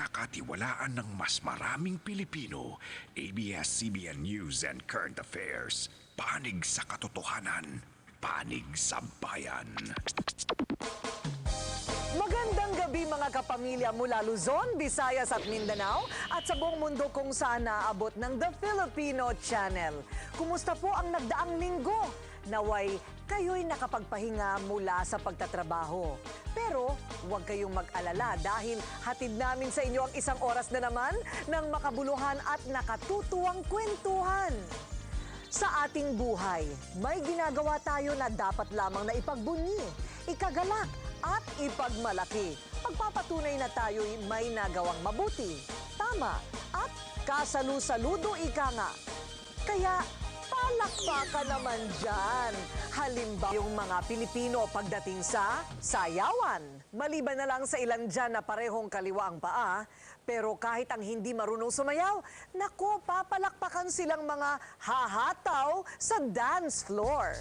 pinagkakatiwalaan ng mas maraming Pilipino, ABS-CBN News and Current Affairs. Panig sa katotohanan, panig sa bayan. Magandang gabi mga kapamilya mula Luzon, Visayas at Mindanao at sa buong mundo kung saan naabot ng The Filipino Channel. Kumusta po ang nagdaang linggo? Naway kayo'y nakapagpahinga mula sa pagtatrabaho. Pero huwag kayong mag-alala dahil hatid namin sa inyo ang isang oras na naman ng makabuluhan at nakatutuwang kwentuhan. Sa ating buhay, may ginagawa tayo na dapat lamang na ipagbunyi, ikagalak at ipagmalaki. Pagpapatunay na tayo'y may nagawang mabuti, tama at kasalu-saludo ika nga. Kaya palakpakan naman dyan. Halimbawa yung mga Pilipino pagdating sa sayawan. Maliban na lang sa ilan dyan na parehong kaliwa ang paa, pero kahit ang hindi marunong sumayaw, naku, papalakpakan silang mga hahataw sa dance floor.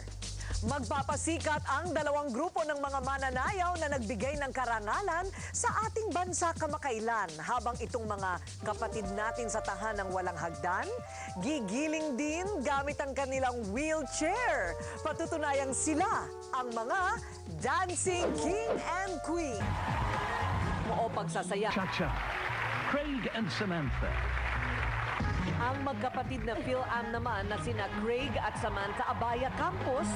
Magpapasikat ang dalawang grupo ng mga mananayaw na nagbigay ng karangalan sa ating bansa kamakailan, habang itong mga kapatid natin sa tahanang walang hagdan, gigiling din gamit ang kanilang wheelchair. Patutunayang sila ang mga dancing king and queen. O pagsasaya. Cha-cha, Craig and Samantha. Ang magkapatid na Phil-Am naman na sina Craig at Samantha Abaya Campos,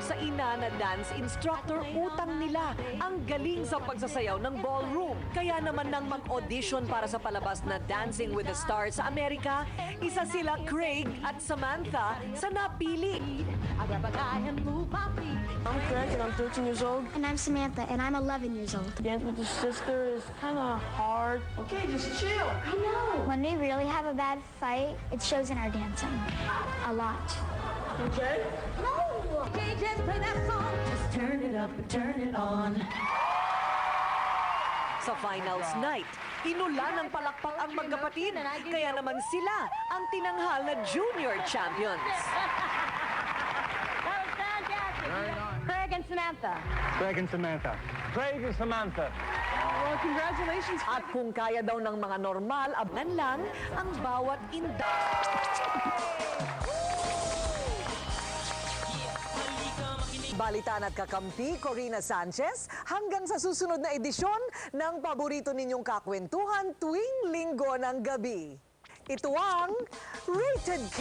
sa ina na dance instructor, utang nila ang galing sa pagsasayaw ng ballroom. Kaya naman nang mag-audition para sa palabas na Dancing with the Stars sa Amerika, isa sila Craig at Samantha sa napili. I'm Craig and I'm 13 years old. And I'm Samantha, and I'm 11 years old. Dance with your sister is kind of hard. Okay, just chill. I know. When we really have a bad fight, it shows in our dancing. A lot. Okay? No! Okay, just play that song. Just turn it up and turn it on. Sa finals night, inulan ng palakpak ang magkapatid, kaya naman sila ang tinanghal na junior champions. That was fantastic. Craig and Samantha. Craig and Samantha. Craig and Samantha. Well, congratulations. At kung kaya daw ng mga normal, abangan lang ang bawat inda. Balitaan at kakampi, Corina Sanchez, hanggang sa susunod na edisyon ng paborito ninyong kakwentuhan tuwing linggo ng gabi. Ito ang Rated K.